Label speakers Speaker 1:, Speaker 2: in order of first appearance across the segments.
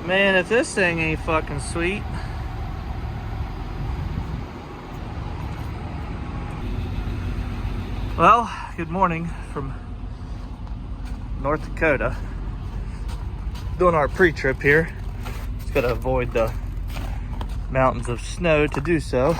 Speaker 1: Man, if this thing ain't fucking sweet. Well, good morning from North Dakota. Doing our pre-trip here. Just gotta avoid the mountains of snow to do so.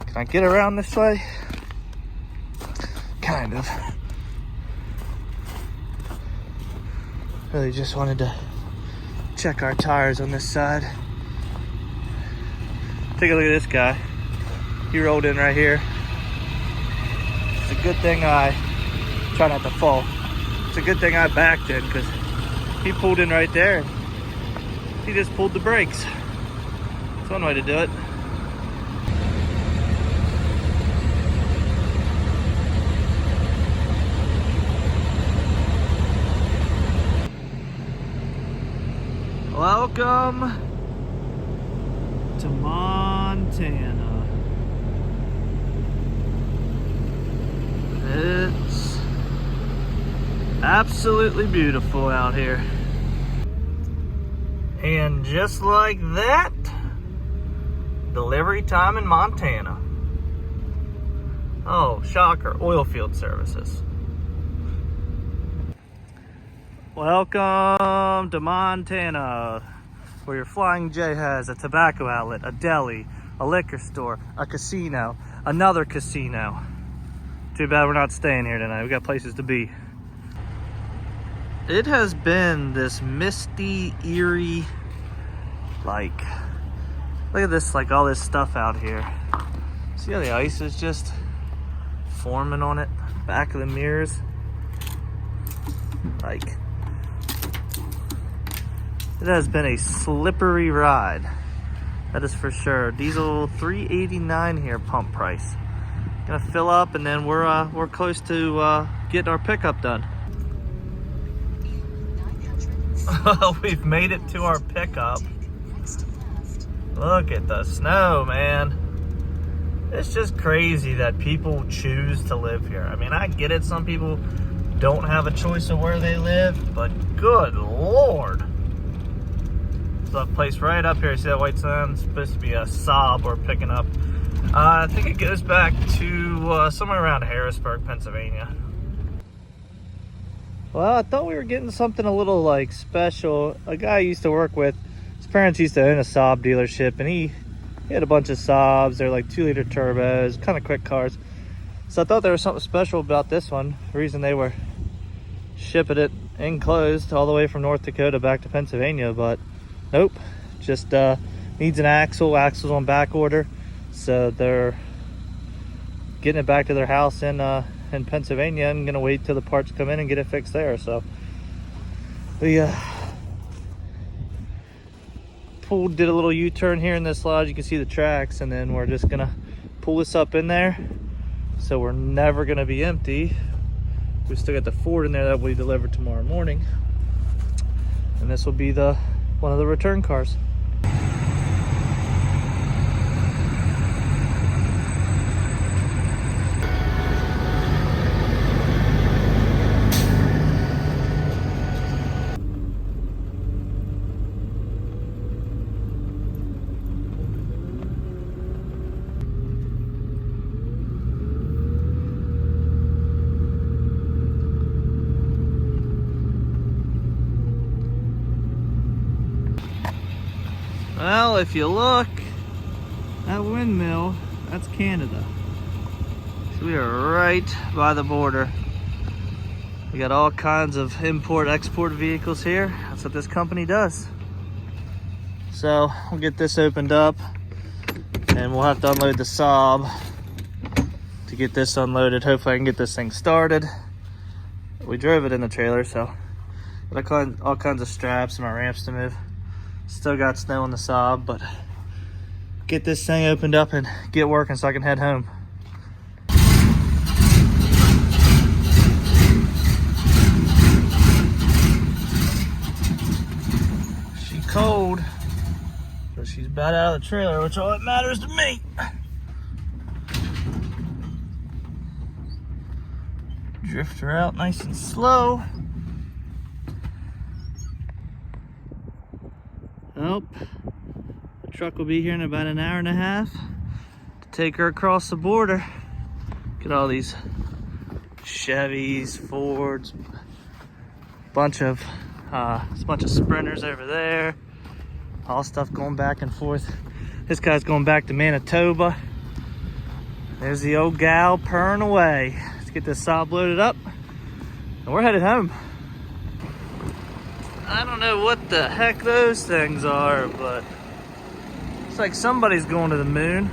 Speaker 1: Can I get around this way? Kind of. Really just wanted to check our tires on this side. Take a look at this guy. He rolled in right here. It's a good thing I try not to fall. It's a good thing I backed in because he pulled in right there. And he just pulled the brakes. That's one way to do it. Welcome to Montana. It's absolutely beautiful out here. And just like that, delivery time in Montana. Oh, shocker, oil field services. Welcome to Montana, where your Flying J has a tobacco outlet, a deli, a liquor store, a casino, another casino. Too bad we're not staying here tonight. We got places to be. It has been this misty, eerie, like, look at this, like all this stuff out here. See how the ice is just forming on it? Back of the mirrors. Like, it has been a slippery ride. That is for sure. Diesel $3.89 here, pump price. Gonna fill up, and then we're close to getting our pickup done. We've made it to our pickup. Look at the snow, man. It's just crazy that people choose to live here. I mean, I get it. Some people don't have a choice of where they live, but good Lord. There's a place right up here. See that white sign? It's supposed to be a Saab we're picking up. I think it goes back to somewhere around Harrisburg, Pennsylvania. Well, I thought we were getting something a little like special. A guy I used to work with, his parents used to own a Saab dealership, and he had a bunch of Saabs. They're like 2-liter turbos, kind of quick cars. So I thought there was something special about this one. The reason they were shipping it enclosed all the way from North Dakota back to Pennsylvania, but nope, just needs an axle. Axle's on back order, so they're getting it back to their house in Pennsylvania and gonna wait till the parts come in and get it fixed there. So we did a little U-turn here in this lodge. You can see the tracks, and then we're just gonna pull this up in there, so we're never gonna be empty. We still got the Ford in there that we delivered tomorrow morning, and this will be one of the return cars. Well, if you look, that windmill, that's Canada. So we are right by the border. We got all kinds of import-export vehicles here. That's what this company does. So we'll get this opened up, and we'll have to unload the Saab to get this unloaded. Hopefully I can get this thing started. We drove it in the trailer, so got all kinds of straps and my ramps to move. Still got snow on the Saab, but get this thing opened up and get working so I can head home. She's cold, but she's about out of the trailer, which all that matters to me. Drift her out nice and slow. Well, the truck will be here in about an hour and a half to take her across the border. Look at all these Chevys, Fords, bunch of Sprinters over there. All stuff going back and forth. This guy's going back to Manitoba. There's the old gal purring away. Let's get this sob loaded up and we're headed home. I don't know what the heck those things are, but it's like somebody's going to the moon.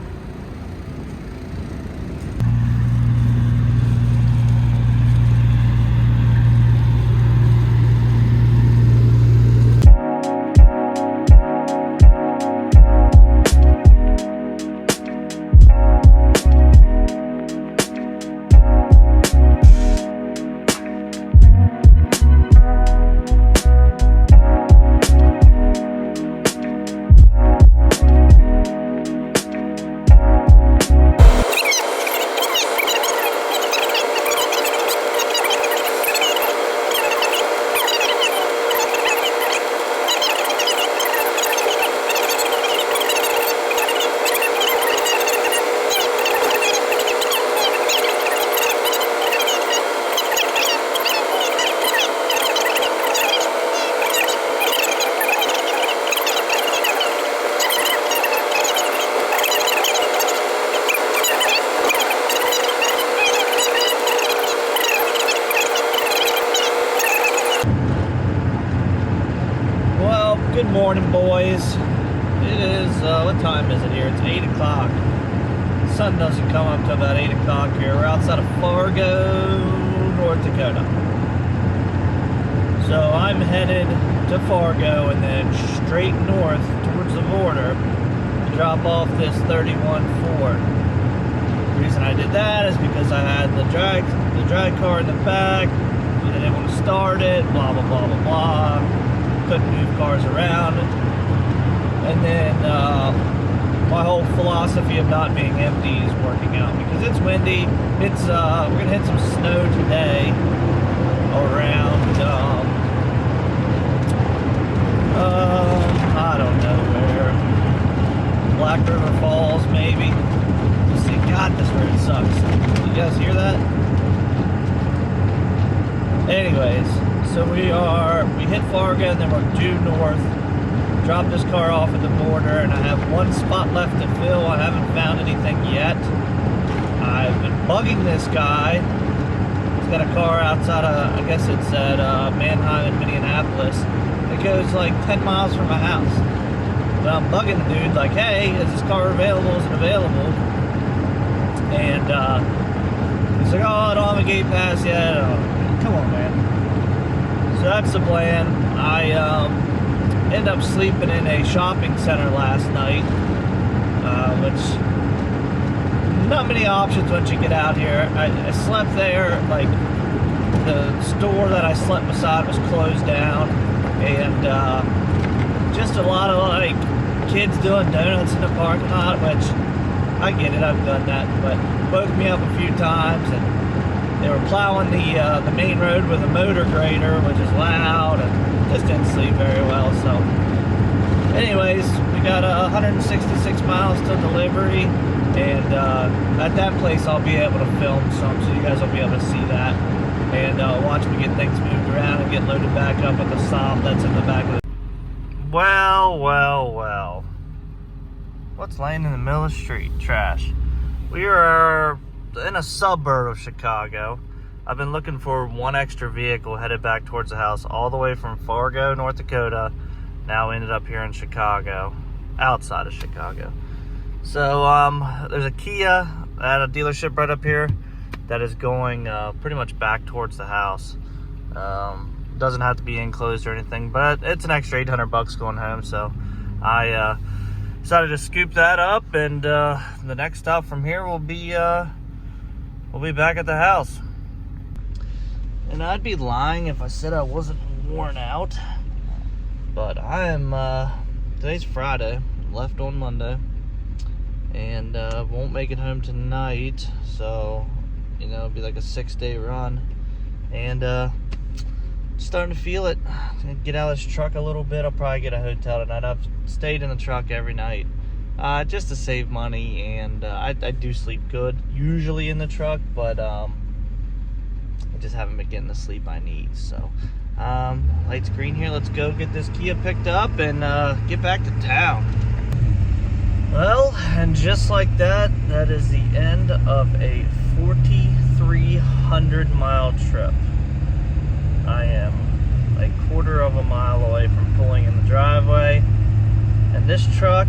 Speaker 1: Good morning, boys. It is, what time is it here? It's 8 o'clock. The sun doesn't come up till about 8 o'clock here. We're outside of Fargo, North Dakota. So I'm headed to Fargo and then straight north towards the border to drop off this 31 Ford. The reason I did that is because I had the drag car in the back. I didn't want to start it, blah, blah, blah, blah, blah. Couldn't move cars around, and then my whole philosophy of not being empty is working out because it's windy. It's we're gonna hit some snow today around I don't know where, Black River Falls maybe. We'll see. God, this road sucks. You guys hear that? Anyways. So we hit Fargo and then we're due north, drop this car off at the border, and I have one spot left to fill. I haven't found anything yet. I've been bugging this guy. He's got a car outside of, I guess it's at Manheim in Minneapolis. It goes like 10 miles from my house. But I'm bugging the dude like, hey, is this car available? Is it available? And he's like, oh, I don't have a gate pass yet. Come on, man. So that's the plan. I ended up sleeping in a shopping center last night, which not many options once you get out here. I slept there, like the store that I slept beside was closed down, and just a lot of like kids doing donuts in the parking lot, which I get it, I've done that, but woke me up a few times, and they were plowing the main road with a motor grader, which is loud, and just didn't sleep very well. So anyways, we got 166 miles till delivery, and at that place I'll be able to film some, so you guys will be able to see that, and watch me get things moved around and get loaded back up with the sob that's in the back of the... Well. What's laying in the middle of the street? Trash. We are in a suburb of Chicago. I've been looking for one extra vehicle headed back towards the house all the way from Fargo, North Dakota. Now ended up here in Chicago, outside of Chicago. So there's a Kia at a dealership right up here that is going pretty much back towards the house. Doesn't have to be enclosed or anything, but it's an extra $800 going home. So I decided to scoop that up, and the next stop from here will be back at the house. And I'd be lying if I said I wasn't worn out, but I am, today's Friday, left on Monday, and won't make it home tonight, so, you know, it'll be like a 6-day run, and starting to feel it. Gonna get out of this truck a little bit. I'll probably get a hotel tonight. I've stayed in the truck every night just to save money, and I do sleep good usually in the truck, but I just haven't been getting the sleep I need. So lights green here. Let's go get this Kia picked up and get back to town. Well, and just like that, that is the end of a 4,300 mile trip. I am a quarter of a mile away from pulling in the driveway, and this truck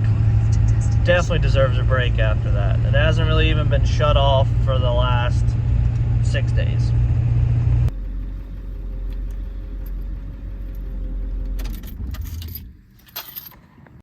Speaker 1: definitely deserves a break after that. It hasn't really even been shut off for the last 6 days.